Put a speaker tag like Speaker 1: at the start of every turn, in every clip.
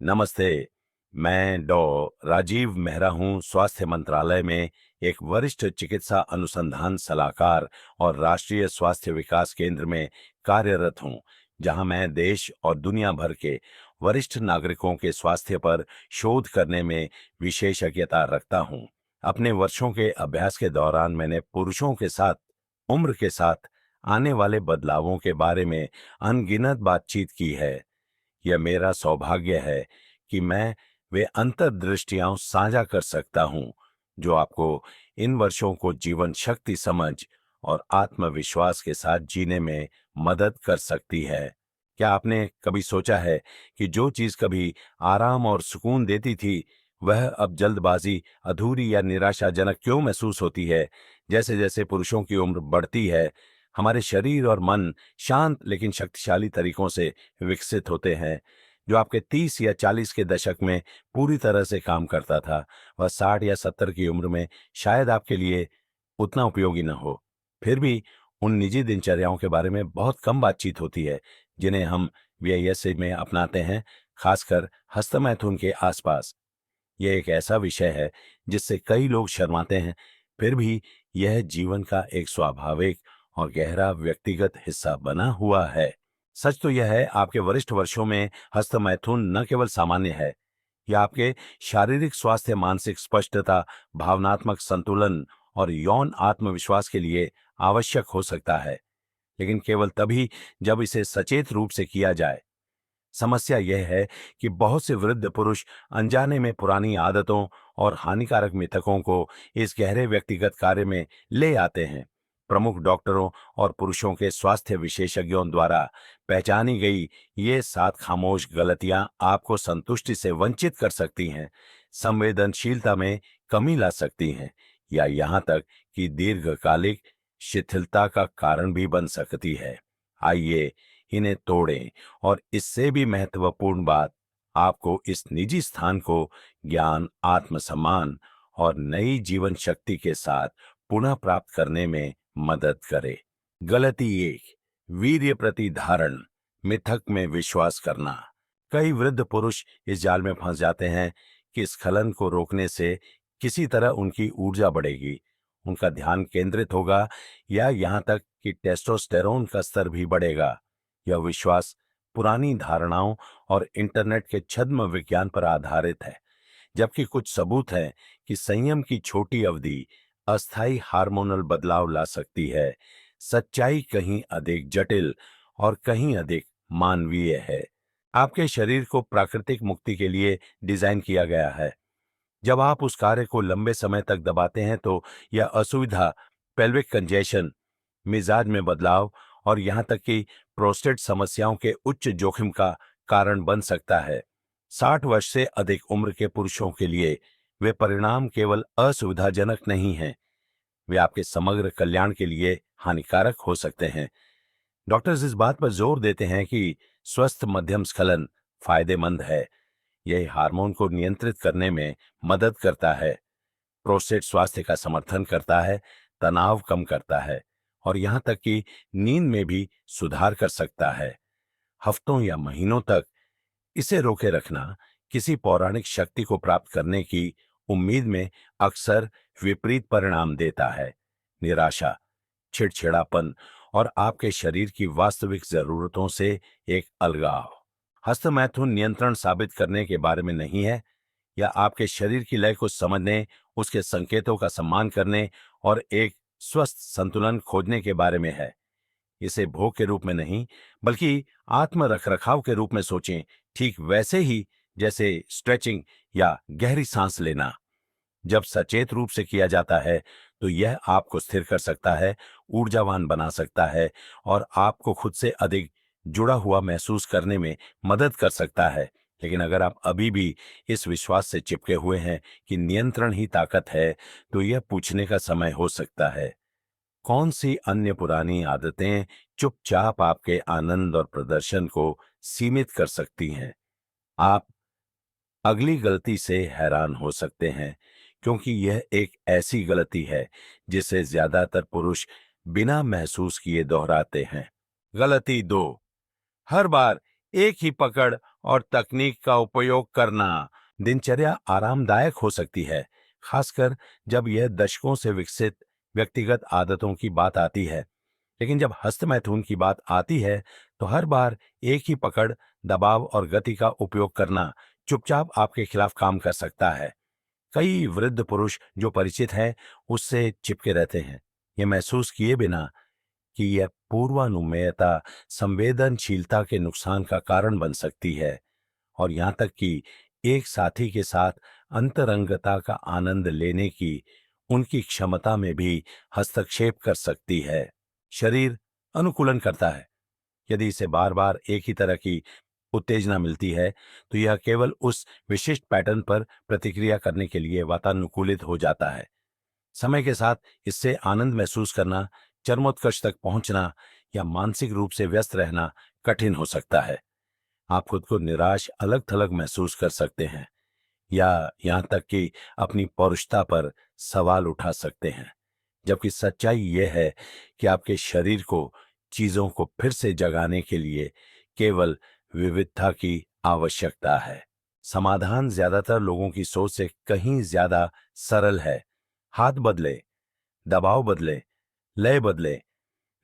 Speaker 1: नमस्ते। मैं डॉ राजीव मेहरा हूं, स्वास्थ्य मंत्रालय में एक वरिष्ठ चिकित्सा अनुसंधान सलाहकार और राष्ट्रीय स्वास्थ्य विकास केंद्र में कार्यरत हूं, जहां मैं देश और दुनिया भर के वरिष्ठ नागरिकों के स्वास्थ्य पर शोध करने में विशेषज्ञता रखता हूं। अपने वर्षों के अभ्यास के दौरान मैंने पुरुषों के साथ उम्र के साथ आने वाले बदलावों के बारे में अनगिनत बातचीत की है। यह मेरा सौभाग्य है कि मैं वे अंतर्दृष्टियां साझा कर सकता हूं जो आपको इन वर्षों को जीवन शक्ति समझ और आत्मविश्वास के साथ जीने में मदद कर सकती है। क्या आपने कभी सोचा है कि जो चीज कभी आराम और सुकून देती थी, वह अब जल्दबाजी, अधूरी या निराशाजनक क्यों महसूस होती है? जैसे जैसे पुरुषों की उम्र बढ़ती है, हमारे शरीर और मन शांत लेकिन शक्तिशाली तरीकों से विकसित होते हैं। जो आपके 30 या 40 के दशक में पूरी तरह से काम करता था, वह 60 या 70 की उम्र में शायद आपके लिए उतना उपयोगी न हो। फिर भी उन निजी दिनचर्याओं के बारे में बहुत कम बातचीत होती है जिन्हें हम व्यय में अपनाते हैं, खासकर हस्तमैथुन के आसपास। यह एक ऐसा विषय है जिससे कई लोग शर्माते हैं, फिर भी यह जीवन का एक स्वाभाविक और गहरा व्यक्तिगत हिस्सा बना हुआ है। सच तो यह है, आपके वरिष्ठ वर्षों में हस्तमैथुन न केवल सामान्य है, यह आपके शारीरिक स्वास्थ्य, मानसिक स्पष्टता, भावनात्मक संतुलन और यौन आत्मविश्वास के लिए आवश्यक हो सकता है, लेकिन केवल तभी जब इसे सचेत रूप से किया जाए। समस्या यह है कि बहुत से वृद्ध पुरुष अनजाने में पुरानी आदतों और हानिकारक मिथकों को इस गहरे व्यक्तिगत कार्य में ले आते हैं। प्रमुख डॉक्टरों और पुरुषों के स्वास्थ्य विशेषज्ञों द्वारा पहचानी गई ये 7 खामोश गलतियां आपको संतुष्टि से वंचित कर सकती हैं, संवेदनशीलता में कमी ला सकती हैं या यहां तक कि दीर्घकालिक शिथिलता का कारण भी बन सकती है। आइए इन्हें तोड़ें, और इससे भी महत्वपूर्ण बात, आपको इस निजी स्थान को ज्ञान, आत्मसम्मान और नई जीवन शक्ति के साथ पुनः प्राप्त करने में मदद करे। गलती 1, वीर्य प्रतिधारण, मिथक में विश्वास करना। कई वृद्ध पुरुष इस जाल में फंस जाते हैं कि स्खलन को रोकने से किसी तरह उनकी ऊर्जा बढ़ेगी, उनका ध्यान केंद्रित होगा या यहां तक कि टेस्टोस्टेरोन का स्तर भी बढ़ेगा। यह विश्वास पुरानी धारणाओं और इंटरनेट के छद्म विज्ञान पर आधारित है, जबकि कुछ सबूत हैं कि संयम की छोटी अवधि अस्थायी हार्मोनल बदलाव ला सकती है। सच्चाई कहीं अधिक जटिल और कहीं अधिक मानवीय है। आपके शरीर को प्राकृतिक मुक्ति के लिए डिजाइन किया गया है। जब आप उस कार्य को लंबे समय तक दबाते हैं तो यह असुविधा, पेल्विक कंजेशन, मिजाज में बदलाव और यहां तक कि प्रोस्टेट समस्याओं के उच्च जोखिम का कारण बन सकता है। 60 वर्ष से अधिक उम्र के पुरुषों के लिए वे परिणाम केवल असुविधाजनक नहीं हैं, वे आपके समग्र कल्याण के लिए हानिकारक हो सकते हैं। डॉक्टर्स इस बात पर जोर देते हैं कि स्वस्थ मध्यम स्खलन फायदेमंद है। यह हार्मोन को नियंत्रित करने में मदद करता है, प्रोस्टेट स्वास्थ्य का समर्थन करता है, तनाव कम करता है और यहां तक कि नींद में भी सुधार कर सकता है। हफ्तों या महीनों तक इसे रोके रखना किसी पौराणिक शक्ति को प्राप्त करने की उम्मीद में अक्सर विपरीत परिणाम देता है। निराशा, चिड़चिड़ापन और आपके शरीर की वास्तविक जरूरतों से एक अलगाव। हस्तमैथुन नियंत्रण साबित करने के बारे में नहीं है, या आपके शरीर की लय को समझने, उसके संकेतों का सम्मान करने और एक स्वस्थ संतुलन खोजने के बारे में है। इसे भोग के रूप में नहीं, बल्कि आत्म रखरखाव के रूप में सोचें, ठीक वैसे ही जैसे स्ट्रेचिंग या गहरी सांस लेना। जब सचेत रूप से किया जाता है तो यह आपको स्थिर कर सकता है, ऊर्जावान बना सकता है और आपको खुद से अधिक जुड़ा हुआ महसूस करने में मदद कर सकता है। लेकिन अगर आप अभी भी इस विश्वास से चिपके हुए हैं कि नियंत्रण ही ताकत है, तो यह पूछने का समय हो सकता है, कौन सी अन्य पुरानी आदतें चुपचाप आपके आनंद और प्रदर्शन को सीमित कर सकती हैं? आप अगली गलती से हैरान हो सकते हैं, क्योंकि यह एक ऐसी गलती है जिसे ज्यादातर पुरुष बिना महसूस किए दोहराते हैं। गलती 2, हर बार एक ही पकड़ और तकनीक का उपयोग करना। दिनचर्या आरामदायक हो सकती है, खासकर जब यह दशकों से विकसित व्यक्तिगत आदतों की बात आती है। लेकिन जब हस्तमैथुन की बात आती है, तो हर बार एक ही पकड़, दबाव और गति का उपयोग करना चुपचाप आपके खिलाफ काम कर सकता है। कई वृद्ध पुरुष जो परिचित हैं, उससे चिपके रहते हैं, ये महसूस किए बिना कि यह पूर्वानुमेयता संवेदनशीलता के नुकसान का कारण बन सकती है, और यहां तक कि एक साथी के साथ अंतरंगता का आनंद लेने की उनकी क्षमता में भी हस्तक्षेप कर सकती है। शरीर अनुकूलन करता है। यदि इसे बार बार एक ही तरह की उत्तेजना मिलती है, तो यह केवल उस विशिष्ट पैटर्न पर प्रतिक्रिया करने के लिए वातानुकूलित हो जाता है। समय के साथ इससे आनंद महसूस करना, चरमोत्कर्ष तक पहुंचना या मानसिक रूप से व्यस्त रहना कठिन हो सकता है। आप खुद को निराश, अलग थलग महसूस कर सकते हैं, या यहां तक कि अपनी पौरुषता पर सवाल उठा सकते हैं। जबकि सच्चाई यह है कि आपके शरीर को चीजों को फिर से जगाने के लिए केवल विविधता की आवश्यकता है। समाधान ज्यादातर लोगों की सोच से कहीं ज्यादा सरल है। हाथ बदले, दबाव बदले, लय बदले,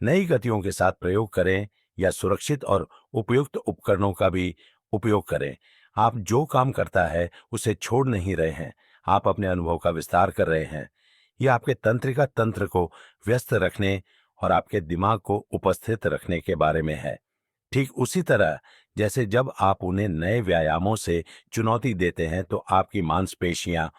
Speaker 1: नई गतियों के साथ प्रयोग करें या सुरक्षित और उपयुक्त उपकरणों का भी उपयोग करें। आप जो काम करता है उसे छोड़ नहीं रहे हैं, आप अपने अनुभव का विस्तार कर रहे हैं। यह आपके तंत्रिका तंत्र को व्यस्त रखने और आपके दिमाग को उपस्थित रखने के बारे में है। ठीक उसी तरह जैसे जब आप उन्हें नए व्यायामों से चुनौती देते हैं, तो आपकी मांसपेशियां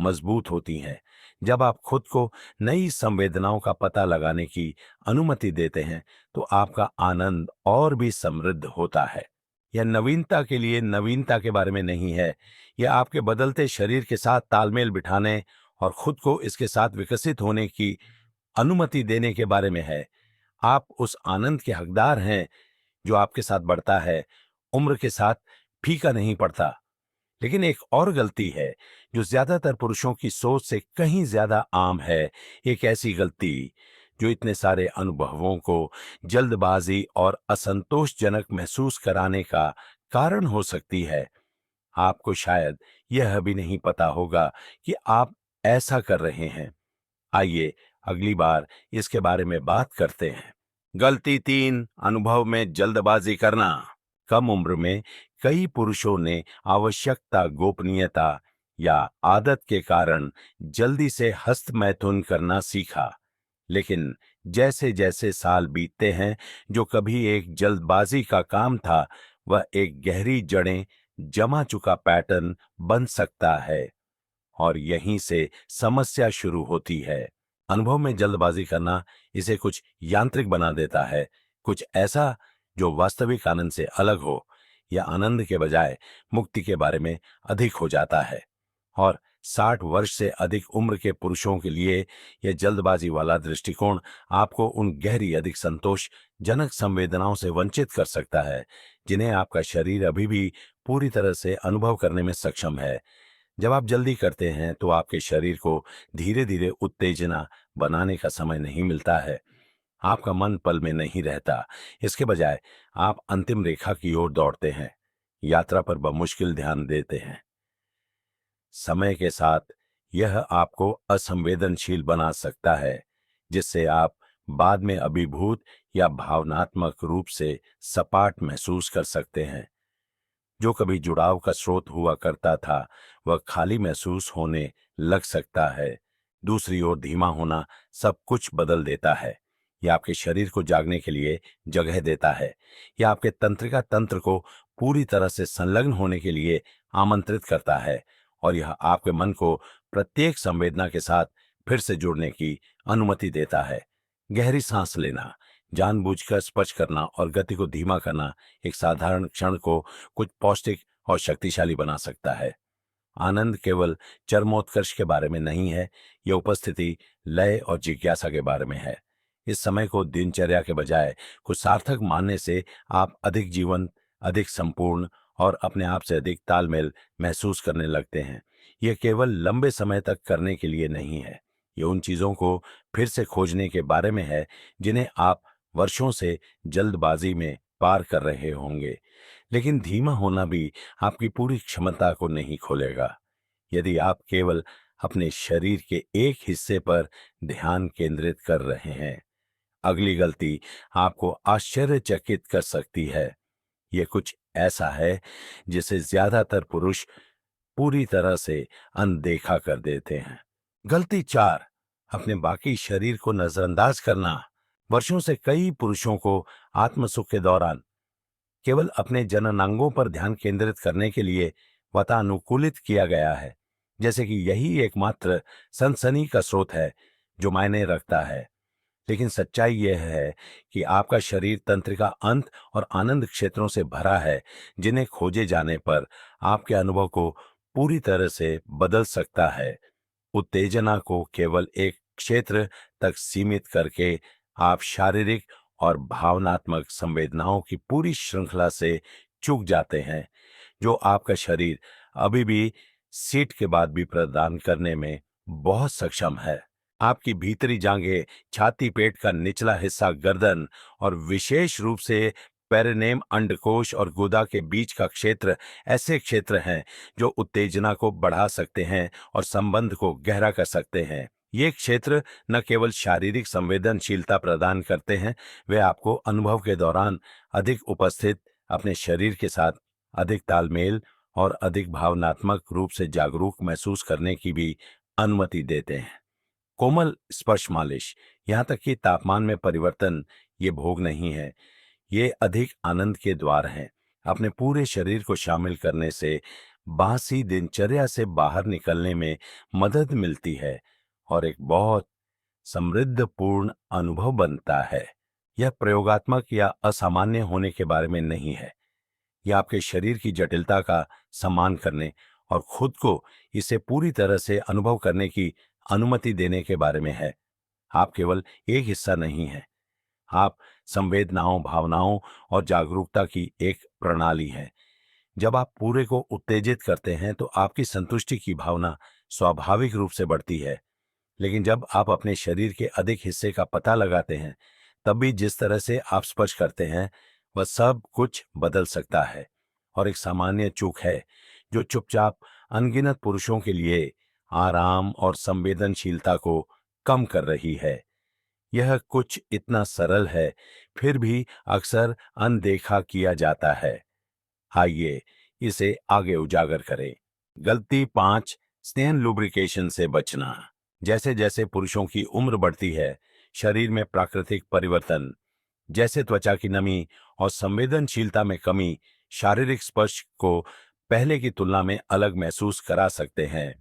Speaker 1: मजबूत होती हैं। जब आप खुद को नई संवेदनाओं का पता लगाने की अनुमति देते हैं, तो आपका आनंद और भी समृद्ध होता है। यह नवीनता के लिए नवीनता के बारे में नहीं है, यह आपके बदलते शरीर के साथ तालमेल बिठाने और खुद को इसके साथ विकसित होने की अनुमति देने के बारे में है। आप उस आनंद के हकदार हैं जो आपके साथ बढ़ता है, उम्र के साथ फीका नहीं पड़ता। लेकिन एक और गलती है जो ज्यादातर पुरुषों की सोच से कहीं ज्यादा आम है, एक ऐसी गलती जो इतने सारे अनुभवों को जल्दबाजी और असंतोषजनक महसूस कराने का कारण हो सकती है। आपको शायद यह भी नहीं पता होगा कि आप ऐसा कर रहे हैं। आइए अगली बार इसके बारे में बात करते हैं। गलती 3, अनुभव में जल्दबाजी करना। कम उम्र में कई पुरुषों ने आवश्यकता, गोपनीयता या आदत के कारण जल्दी से हस्तमैथुन करना सीखा। लेकिन जैसे जैसे साल बीतते हैं, जो कभी एक जल्दबाजी का काम था, वह एक गहरी जड़ें जमा चुका पैटर्न बन सकता है, और यहीं से समस्या शुरू होती है। अनुभव में जल्दबाजी करना इसे कुछ यांत्रिक बना देता है, कुछ ऐसा जो वास्तविक आनंद से अलग हो, या आनंद के बजाय मुक्ति के बारे में अधिक हो जाता है। और 60 वर्ष से अधिक उम्र के पुरुषों के लिए यह जल्दबाजी वाला दृष्टिकोण आपको उन गहरी, अधिक संतोषजनक संवेदनाओं से वंचित कर सकता है, जिन्हें आपका शरीर अभी भी पूरी तरह से अनुभव करने में सक्षम है। जब आप जल्दी करते हैं, तो आपके शरीर को धीरे धीरे उत्तेजना बनाने का समय नहीं मिलता है। आपका मन पल में नहीं रहता। इसके बजाय आप अंतिम रेखा की ओर दौड़ते हैं, यात्रा पर बमुश्किल ध्यान देते हैं। समय के साथ यह आपको असंवेदनशील बना सकता है, जिससे आप बाद में अभिभूत या भावनात्मक रूप से सपाट महसूस कर सकते हैं। जो कभी जुड़ाव का स्रोत हुआ करता था, वह खाली महसूस होने लग सकता है। दूसरी ओर धीमा होना सब कुछ बदल देता है। यह आपके शरीर को जागने के लिए जगह देता है। यह आपके तंत्रिका तंत्र को पूरी तरह से संलग्न होने के लिए आमंत्रित करता है, और यह आपके मन को प्रत्येक संवेदना के साथ फिर से जुड़ने की अनुमति देता है। गहरी सांस लेना, जानबूझकर स्पर्श करना और गति को धीमा करना एक साधारण क्षण को कुछ पौष्टिक और शक्तिशाली बना सकता है। आनंद केवल चरमोत्कर्ष के बारे में नहीं है, यह उपस्थिति, लय और जिज्ञासा के बारे में है। इस समय को दिनचर्या के बजाय कुछ सार्थक मानने से आप अधिक जीवंत, अधिक संपूर्ण और अपने आप से अधिक तालमेल महसूस करने लगते हैं। यह केवल लंबे समय तक करने के लिए नहीं है, यह उन चीजों को फिर से खोजने के बारे में है जिन्हें आप वर्षों से जल्दबाजी में पार कर रहे होंगे। लेकिन धीमा होना भी आपकी पूरी क्षमता को नहीं खोलेगा। यदि आप केवल अपने शरीर के एक हिस्से पर ध्यान केंद्रित कर रहे हैं, अगली गलती आपको आश्चर्यचकित कर सकती है। ये कुछ ऐसा है जिसे ज्यादातर पुरुष पूरी तरह से अनदेखा कर देते हैं। गलती 4, अपने बाकी शरीर को नजरअंदाज करना। वर्षों से कई पुरुषों को आत्मसुख के दौरान केवल अपने जननांगों पर ध्यान केंद्रित करने के लिए वातानुकूलित किया गया है, जैसे कि यही एकमात्र सनसनी का स्रोत है जो मायने रखता है। लेकिन सच्चाई यह है कि आपका शरीर तंत्रिका अंत और आनंद क्षेत्रों से भरा है, जिन्हें खोजे जाने पर आपके अनुभव को पूरी तरह से बदल सकता है। उत्तेजना को केवल एक क्षेत्र तक सीमित करके आप शारीरिक और भावनात्मक संवेदनाओं की पूरी श्रृंखला से चूक जाते हैं, जो आपका शरीर अभी भी सीट के बाद भी प्रदान करने में बहुत सक्षम है। आपकी भीतरी जांघें, छाती, पेट का निचला हिस्सा, गर्दन और विशेष रूप से पेरिनेम, अंडकोश और गुदा के बीच का क्षेत्र ऐसे क्षेत्र हैं जो उत्तेजना को बढ़ा सकते हैं और संबंध को गहरा कर सकते हैं। ये क्षेत्र न केवल शारीरिक संवेदनशीलता प्रदान करते हैं, वे आपको अनुभव के दौरान अधिक उपस्थित, अपने शरीर के साथ अधिक तालमेल और अधिक भावनात्मक रूप से जागरूक महसूस करने की भी अनुमति देते हैं। कोमल स्पर्श मालिश, यहाँ तक कि तापमान में परिवर्तन, ये भोग नहीं है, ये अधिक आनंद के द्वार हैं। अपने पूरे शरीर को शामिल करने से बासी दिनचर्या से बाहर निकलने में मदद मिलती है और एक बहुत समृद्धपूर्ण अनुभव बनता है। यह प्रयोगात्मक या असामान्य होने के बारे में नहीं है। यह आपके शरीर की जटिलता का सम्मान करने और खुद को इसे पूरी तरह से अनुभव करने की अनुमति देने के बारे में है। आप केवल एक हिस्सा नहीं हैं, आप संवेदनाओं, भावनाओं और जागरूकता की एक प्रणाली है। जब आप पूरे को उत्तेजित करते हैं तो आपकी संतुष्टि की भावना स्वाभाविक रूप से बढ़ती है। लेकिन जब आप अपने शरीर के अधिक हिस्से का पता लगाते हैं, तब भी जिस तरह से आप स्पर्श करते हैं वह सब कुछ बदल सकता है। और एक सामान्य चूक है जो चुपचाप अनगिनत पुरुषों के लिए आराम और संवेदनशीलता को कम कर रही है। यह कुछ इतना सरल है, फिर भी अक्सर अनदेखा किया जाता है। आइए इसे आगे उजागर करें। गलती 5, स्नेहन लुब्रिकेशन से बचना। जैसे जैसे पुरुषों की उम्र बढ़ती है, शरीर में प्राकृतिक परिवर्तन, जैसे त्वचा की नमी और संवेदनशीलता में कमी, शारीरिक स्पर्श को पहले की तुलना में अलग महसूस करा सकते हैं।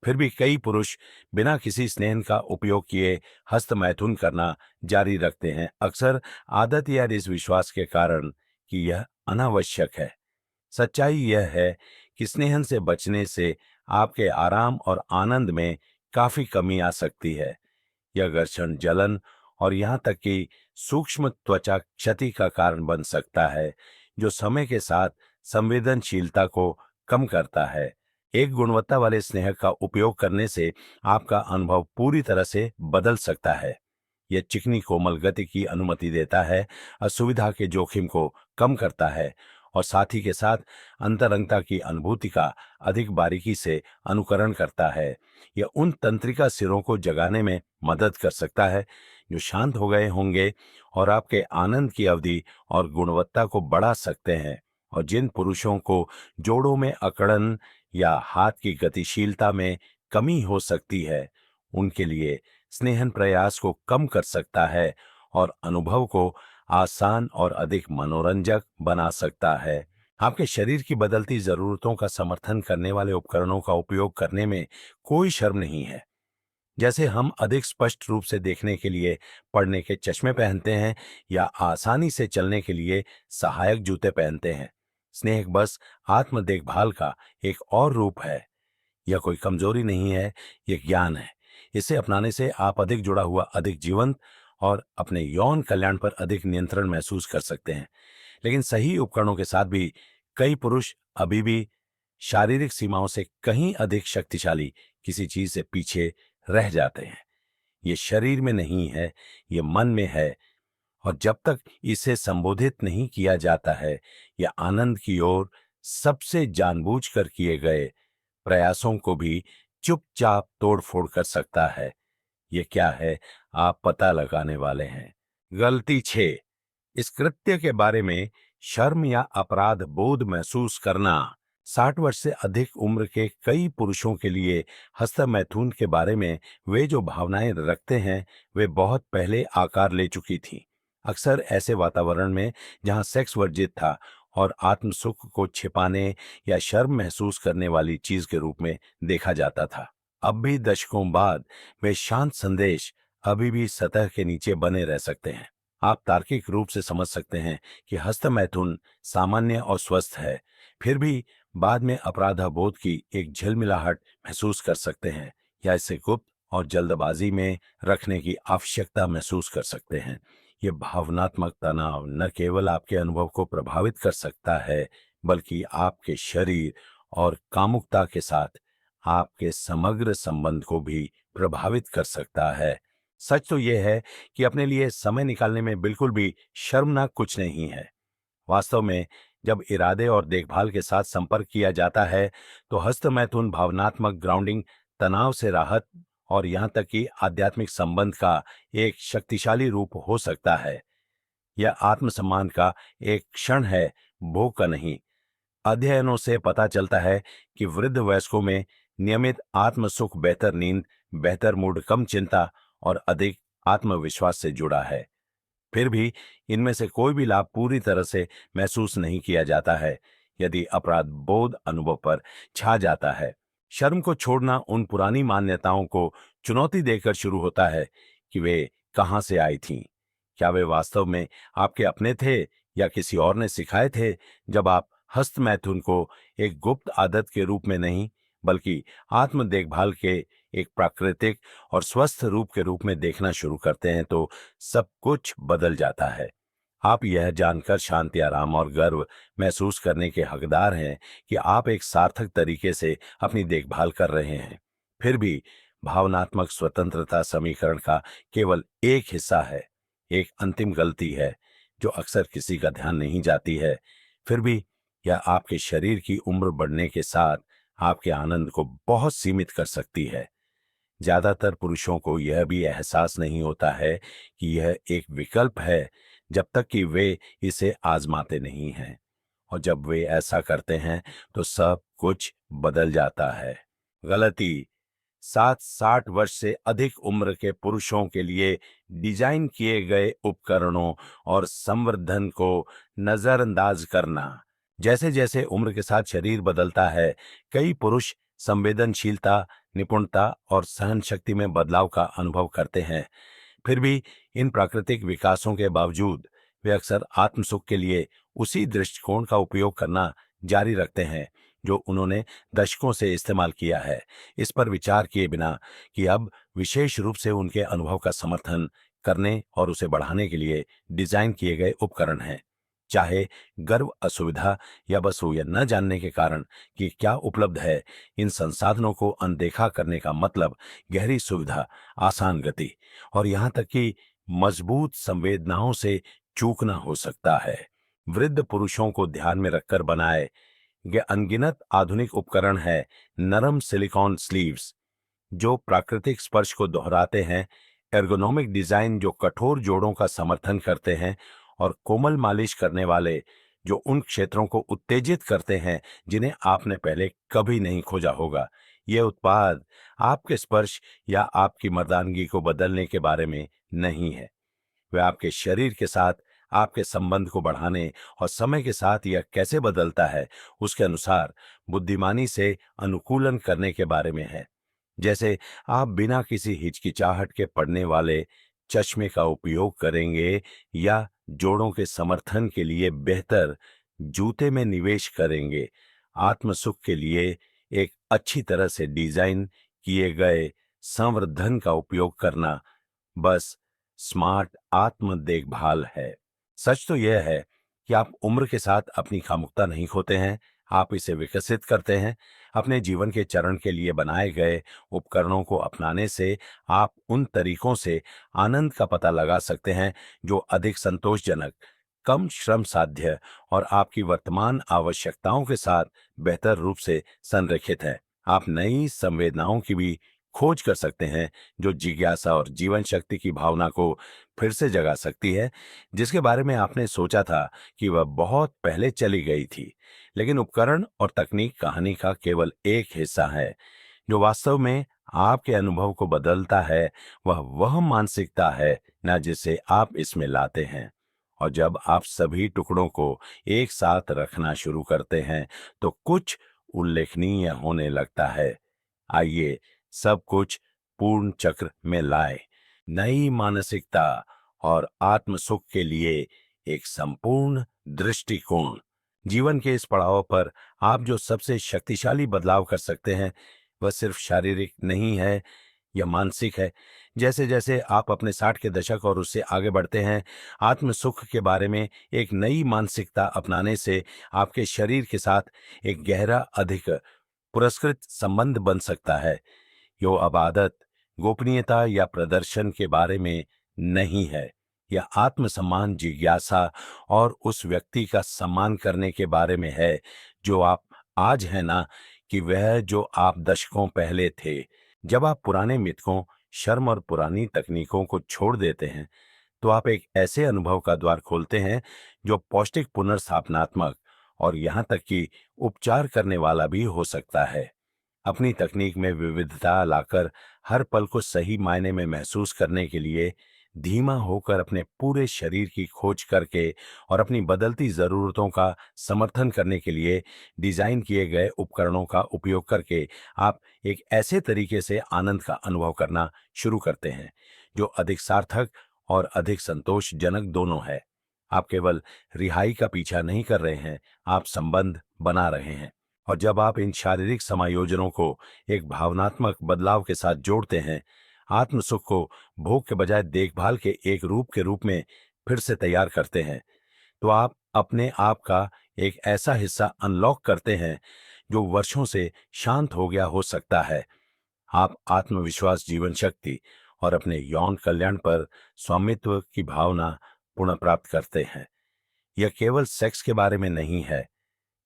Speaker 1: फिर भी कई पुरुष बिना किसी स्नेहन का उपयोग किए हस्त मैथुन करना जारी रखते हैं, अक्सर आदत या इस विश्वास के कारण कि यह अनावश्यक है। सच्चाई यह है कि स्नेहन से बचने से आपके आराम और आनंद में काफी कमी आ सकती है। यह घर्षण, जलन और यहाँ तक कि सूक्ष्म त्वचा क्षति का कारण बन सकता है, जो समय के साथ संवेदनशीलता को कम करता है। एक गुणवत्ता वाले स्नेहक का उपयोग करने से आपका अनुभव पूरी तरह से बदल सकता है। यह चिकनी कोमल गति की अनुमति देता है, असुविधा के जोखिम को कम करता है और साथ ही के साथ अंतरंगता की अनुभूति का अधिक बारीकी से अनुकरण करता है। यह उन तंत्रिका सिरों को जगाने में मदद कर सकता है जो शांत हो गए होंगे और आपके आनंद की अवधि और गुणवत्ता को बढ़ा सकते हैं। और जिन पुरुषों को जोड़ों में अकड़न या हाथ की गतिशीलता में कमी हो सकती है, उनके लिए स्नेहन प्रयास को कम कर सकता है और अनुभव को आसान और अधिक मनोरंजक बना सकता है। आपके शरीर की बदलती जरूरतों का समर्थन करने वाले उपकरणों का उपयोग करने में कोई शर्म नहीं है। जैसे हम अधिक स्पष्ट रूप से देखने के लिए पढ़ने के चश्मे पहनते हैं या आसानी से चलने के लिए सहायक जूते पहनते हैं। स्नेह बस आत्म देखभाल का एक और रूप है। यह कोई कमजोरी नहीं है, यह ज्ञान है। इसे अपनाने से आप अधिक जुड़ा हुआ, अधिक जीवंत और अपने यौन कल्याण पर अधिक नियंत्रण महसूस कर सकते हैं। लेकिन सही उपकरणों के साथ भी कई पुरुष अभी भी शारीरिक सीमाओं से कहीं अधिक शक्तिशाली किसी चीज से पीछे रह जाते हैं। ये शरीर में नहीं है, ये मन में है और जब तक इसे संबोधित नहीं किया जाता है, यह आनंद की ओर सबसे जानबूझकर किए गए प्रयासों को भी चुपचाप तोड़-फोड़ कर सकता है। ये क्या है, आप पता लगाने वाले हैं। गलती 6, इस कृत्य के बारे में शर्म या अपराध बोध महसूस करना। 60 वर्ष से अधिक उम्र के कई पुरुषों के लिए हस्तमैथुन के बारे में वे जो भावनाएं रखते हैं, वे बहुत पहले आकार ले चुकी थीं। अक्सर ऐसे वातावरण में जहां सेक्स वर्जित था और आत्मसुख को छिपाने या शर्म महसूस करने वाली चीज के रूप में देखा जाता था। अब भी दशकों बाद वे शांत संदेश अभी भी सतह के नीचे बने रह सकते हैं। आप तार्किक रूप से समझ सकते हैं कि हस्तमैथुन सामान्य और स्वस्थ है, फिर भी बाद में अपराधबोध की एक झिलमिलाहट महसूस कर सकते हैं या इसे गुप्त और जल्दबाजी में रखने की आवश्यकता महसूस कर सकते हैं। ये भावनात्मक तनाव न केवल आपके अनुभव को प्रभावित कर सकता है, बल्कि आपके शरीर और कामुकता के साथ आपके समग्र संबंध को भी प्रभावित कर सकता है। सच तो यह है कि अपने लिए समय निकालने में बिल्कुल भी शर्मनाक कुछ नहीं है। वास्तव में जब इरादे और देखभाल के साथ संपर्क किया जाता है, तो हस्तमैथुन भावनात्मक ग्राउंडिंग, तनाव से राहत और यहां तक कि आध्यात्मिक संबंध का एक शक्तिशाली रूप हो सकता है। यह आत्मसम्मान का एक क्षण है, भोग का नहीं। अध्ययनों से पता चलता है कि वृद्ध वयस्कों में नियमित आत्म सुख बेहतर नींद, बेहतर मूड, कम चिंता और अधिक आत्मविश्वास से जुड़ा है। फिर भी इनमें से कोई भी लाभ पूरी तरह से महसूस नहीं किया जाता है यदि अपराध बोध अनुभव पर छा जाता है। शर्म को छोड़ना उन पुरानी मान्यताओं को चुनौती देकर शुरू होता है कि वे कहां से आई थीं। क्या वे वास्तव में आपके अपने थे या किसी और ने सिखाए थे? जब आप हस्तमैथुन को एक गुप्त आदत के रूप में नहीं, बल्कि आत्म देखभाल के एक प्राकृतिक और स्वस्थ रूप के रूप में देखना शुरू करते हैं, तो सब कुछ बदल जाता है। आप यह जानकर शांति, आराम और गर्व महसूस करने के हकदार हैं कि आप एक सार्थक तरीके से अपनी देखभाल कर रहे हैं। फिर भी भावनात्मक स्वतंत्रता समीकरण का केवल एक हिस्सा है, एक अंतिम गलती है जो अक्सर किसी का ध्यान नहीं जाती है। फिर भी यह आपके शरीर की उम्र बढ़ने के साथ आपके आनंद को बहुत सीमित कर सकती है। ज्यादातर पुरुषों को यह भी एहसास नहीं होता है कि यह एक विकल्प है, जब तक कि वे इसे आजमाते नहीं हैं। और जब वे ऐसा करते हैं, तो सब कुछ बदल जाता है। गलती 60 वर्ष से अधिक उम्र के पुरुषों के लिए डिजाइन किए गए उपकरणों और संवर्धन को नजरअंदाज करना। जैसे जैसे उम्र के साथ शरीर बदलता है, कई पुरुष संवेदनशीलता, निपुणता और सहन शक्ति में बदलाव का अनुभव करते हैं। फिर भी इन प्राकृतिक विकासों के बावजूद वे अक्सर आत्मसुख के लिए उसी दृष्टिकोण का उपयोग करना जारी रखते हैं जो उन्होंने दशकों से इस्तेमाल किया है, इस पर विचार किए बिना कि अब विशेष रूप से उनके अनुभव का समर्थन करने और उसे बढ़ाने के लिए डिजाइन किए गए उपकरण हैं। चाहे गर्व, असुविधा या बस वो यह न जानने के कारण कि क्या उपलब्ध है, इन संसाधनों को अनदेखा करने का मतलब गहरी सुविधा, आसान गति और यहां तक कि मजबूत संवेदनाओं से चूकना हो सकता है। वृद्ध पुरुषों को ध्यान में रखकर बनाए ये अनगिनत आधुनिक उपकरण है नरम सिलिकॉन स्लीव्स जो प्राकृतिक स्पर्श को दोहराते हैं, एर्गोनोमिक डिजाइन जो कठोर जोड़ों का समर्थन करते हैं और कोमल मालिश करने वाले जो उन क्षेत्रों को उत्तेजित करते हैं जिन्हें आपने पहले कभी नहीं खोजा होगा। ये उत्पाद आपके स्पर्श या आपकी मर्दानगी को बदलने के बारे में नहीं है, वे आपके शरीर के साथ आपके संबंध को बढ़ाने और समय के साथ यह कैसे बदलता है उसके अनुसार बुद्धिमानी से अनुकूलन करने के बारे में है। जैसे आप बिना किसी हिचकिचाहट के पड़ने वाले चश्मे का उपयोग करेंगे या जोड़ों के समर्थन के लिए बेहतर जूते में निवेश करेंगे। आत्मसुख के लिए एक अच्छी तरह से डिजाइन किए गए संवर्धन का उपयोग करना बस स्मार्ट आत्म देखभाल है। सच तो यह है कि आप उम्र के साथ अपनी कामुकता नहीं खोते हैं, आप इसे विकसित करते हैं। अपने जीवन के चरण के लिए बनाए गए उपकरणों को अपनाने से आप उन तरीकों से आनंद का पता लगा सकते हैं जो अधिक संतोषजनक, कम श्रम साध्य और आपकी वर्तमान आवश्यकताओं के साथ बेहतर रूप से संरेखित है। आप नई संवेदनाओं की भी खोज कर सकते हैं जो जिज्ञासा और जीवन शक्ति की भावना को फिर से जगा सकती है, जिसके बारे में आपने सोचा था कि वह बहुत पहले चली गई थी। लेकिन उपकरण और तकनीक कहानी का केवल एक हिस्सा है। जो वास्तव में आपके अनुभव को बदलता है वह मानसिकता है ना जिसे आप इसमें लाते हैं। और जब आप सभी टुकड़ों को एक साथ रखना शुरू करते हैं तो कुछ उल्लेखनीय होने लगता है। आइए सब कुछ पूर्ण चक्र में लाए, नई मानसिकता और आत्म सुख के लिए एक संपूर्ण दृष्टिकोण। जीवन के इस पड़ाव पर आप जो सबसे शक्तिशाली बदलाव कर सकते हैं वह सिर्फ शारीरिक नहीं है या मानसिक है। जैसे जैसे आप अपने 60 के दशक और उससे आगे बढ़ते हैं, आत्म सुख के बारे में एक नई मानसिकता अपनाने से आपके शरीर के साथ एक गहरा, अधिक पुरस्कृत संबंध बन सकता है। यो अब आदत, गोपनीयता या प्रदर्शन के बारे में नहीं है। यह आत्मसम्मान, जिज्ञासा और उस व्यक्ति का सम्मान करने के बारे में है जो आप आज हैं, ना कि वह जो आप दशकों पहले थे। जब आप पुराने मिथकों, शर्म और पुरानी तकनीकों को छोड़ देते हैं तो आप एक ऐसे अनुभव का द्वार खोलते हैं जो पौष्टिक, पुनर्स्थापनात्मक और यहाँ तक कि उपचार करने वाला भी हो सकता है। अपनी तकनीक में विविधता लाकर हर पल को सही मायने में महसूस करने के लिए धीमा होकर अपने पूरे शरीर की खोज करके और अपनी बदलती जरूरतों का समर्थन करने के लिए डिजाइन किए गए उपकरणों का उपयोग करके आप एक ऐसे तरीके से आनंद का अनुभव करना शुरू करते हैं जो अधिक सार्थक और अधिक संतोषजनक दोनों है। आप केवल रिहाई का पीछा नहीं कर रहे हैं, आप संबंध बना रहे हैं। और जब आप इन शारीरिक समायोजनों को एक भावनात्मक बदलाव के साथ जोड़ते हैं, आत्म सुख को भोग के बजाय देखभाल के एक रूप के रूप में फिर से तैयार करते हैं, तो आप अपने आप का एक ऐसा हिस्सा अनलॉक करते हैं जो वर्षों से शांत हो गया हो सकता है। आप आत्मविश्वास, जीवन शक्ति और अपने यौन कल्याण पर स्वामित्व की भावना पुनः प्राप्त करते हैं। यह केवल सेक्स के बारे में नहीं है,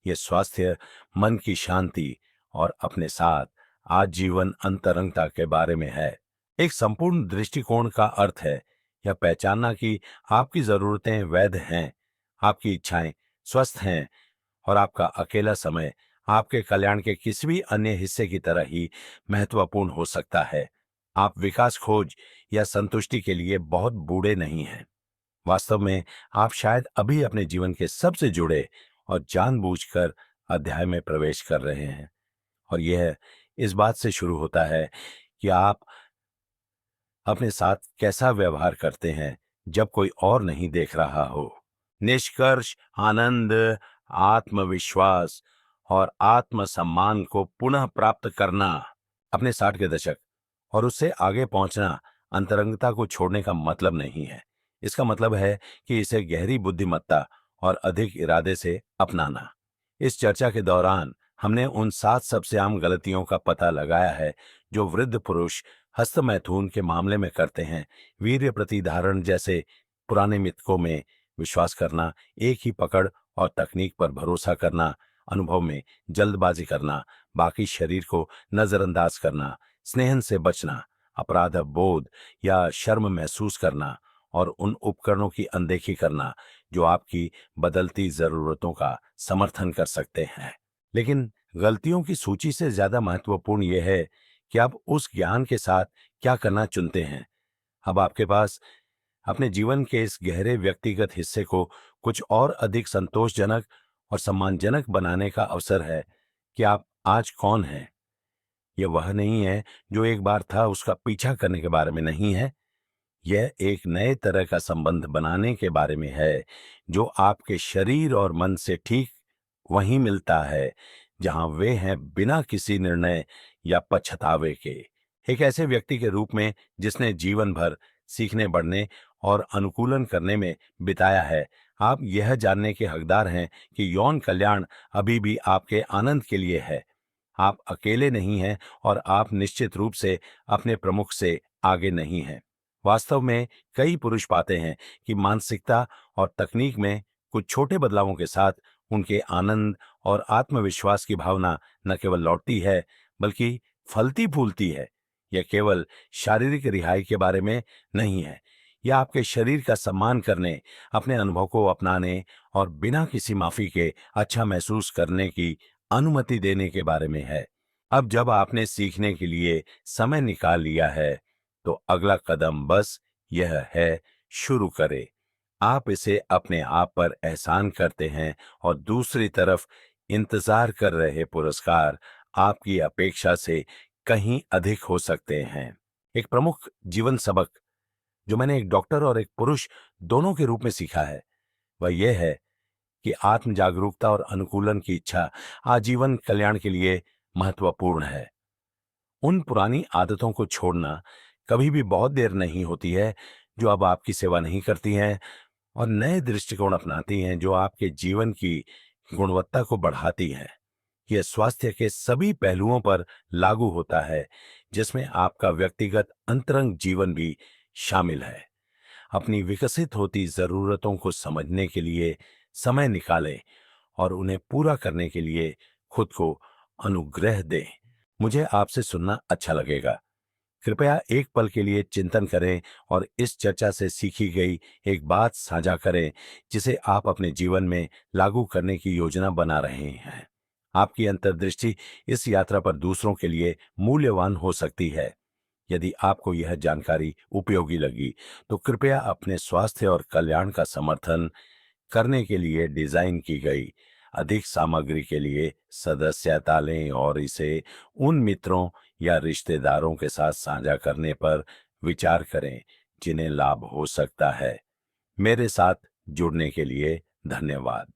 Speaker 1: ये स्वास्थ्य, मन की शांति और अपने साथ आजीवन अंतरंगता के बारे में है। एक संपूर्ण दृष्टिकोण का अर्थ है यह पहचानना कि आपकी जरूरतें वैध हैं, आपकी इच्छाएं स्वस्थ हैं और आपका अकेला समय आपके कल्याण के किसी भी अन्य हिस्से की तरह ही महत्वपूर्ण हो सकता है। आप विकास, खोज या संतुष्टि के लिए बहुत बूढ़े नहीं हैं। वास्तव में आप शायद अभी अपने जीवन के सबसे जुड़े और जानबूझकर अध्याय में प्रवेश कर रहे हैं। और यह इस बात से शुरू होता है कि आप अपने साथ कैसा व्यवहार करते हैं जब कोई और नहीं देख रहा हो। निष्कर्ष, आनंद, आत्मविश्वास और आत्मसम्मान को पुनः प्राप्त करना, अपने 60 के दशक और उससे आगे पहुंचना अंतरंगता को छोड़ने का मतलब नहीं है। इसका मतलब है कि इसे गहरी बुद्धिमत्ता और अधिक इरादे से अपनाना। इस चर्चा के दौरान हमने उन 7 सबसे आम गलतियों का पता लगाया है जो वृद्ध पुरुष हस्तमैथुन के मामले में करते हैं। वीर्य प्रतिधारण जैसे पुराने मिथकों में विश्वास करना, एक ही पकड़ और तकनीक पर भरोसा करना, अनुभव में जल्दबाजी करना, बाकी शरीर को नजरअंदाज करना, स्नेहन से बचना, अपराध बोध या शर्म महसूस करना और उन उपकरणों की अनदेखी करना जो आपकी बदलती जरूरतों का समर्थन कर सकते हैं। लेकिन गलतियों की सूची से ज्यादा महत्वपूर्ण यह है कि आप उस ज्ञान के साथ क्या करना चुनते हैं। अब आपके पास अपने जीवन के इस गहरे व्यक्तिगत हिस्से को कुछ और अधिक संतोषजनक और सम्मानजनक बनाने का अवसर है कि आप आज कौन हैं। यह वह नहीं है जो एक बार था, उसका पीछा करने के बारे में नहीं है। यह एक नए तरह का संबंध बनाने के बारे में है जो आपके शरीर और मन से ठीक वहीं मिलता है जहां वे हैं, बिना किसी निर्णय या पछतावे के। एक ऐसे व्यक्ति के रूप में जिसने जीवन भर सीखने, बढ़ने और अनुकूलन करने में बिताया है। आप यह जानने के हकदार हैं कि यौन कल्याण अभी भी आपके आनंद के लिए है। आप अकेले नहीं हैं और आप निश्चित रूप से अपने प्रमुख से आगे नहीं हैं। वास्तव में कई पुरुष पाते हैं कि मानसिकता और तकनीक में कुछ छोटे बदलावों के साथ उनके आनंद और आत्मविश्वास की भावना न केवल लौटती है, बल्कि फलती फूलती है। यह केवल शारीरिक रिहाई के बारे में नहीं है। यह आपके शरीर का सम्मान करने, अपने अनुभव को अपनाने और बिना किसी माफी के अच्छा महसूस करने की अनुमति देने के बारे में है। अब जब आपने सीखने के लिए समय निकाल लिया है, तो अगला कदम बस यह है, शुरू करें। आप इसे अपने आप पर एहसान करते हैं और दूसरी तरफ इंतजार कर रहे पुरस्कार आपकी अपेक्षा से कहीं अधिक हो सकते हैं। एक प्रमुख जीवन सबक जो मैंने एक डॉक्टर और एक पुरुष दोनों के रूप में सीखा है, वह यह है कि आत्म जागरूकता और अनुकूलन की इच्छा आजीवन कल्याण के लिए महत्वपूर्ण है। उन पुरानी आदतों को छोड़ना कभी भी बहुत देर नहीं होती है जो अब आपकी सेवा नहीं करती हैं, और नए दृष्टिकोण अपनाती हैं जो आपके जीवन की गुणवत्ता को बढ़ाती हैं। यह स्वास्थ्य के सभी पहलुओं पर लागू होता है, जिसमें आपका व्यक्तिगत अंतरंग जीवन भी शामिल है। अपनी विकसित होती जरूरतों को समझने के लिए समय निकालें और उन्हें पूरा करने के लिए खुद को अनुग्रह दें। मुझे आपसे सुनना अच्छा लगेगा। कृपया एक पल के लिए चिंतन करें और इस चर्चा से सीखी गई एक बात साझा करें जिसे आप अपने जीवन में लागू करने की योजना बना रहे हैं। आपकी अंतर्दृष्टि इस यात्रा पर दूसरों के लिए मूल्यवान हो सकती है। यदि आपको यह जानकारी उपयोगी लगी, तो कृपया अपने स्वास्थ्य और कल्याण का समर्थन करने के लिए डिजाइन की गई अधिक सामग्री के लिए सदस्यता लें और इसे उन मित्रों या रिश्तेदारों के साथ साझा करने पर विचार करें जिन्हें लाभ हो सकता है। मेरे साथ जुड़ने के लिए धन्यवाद।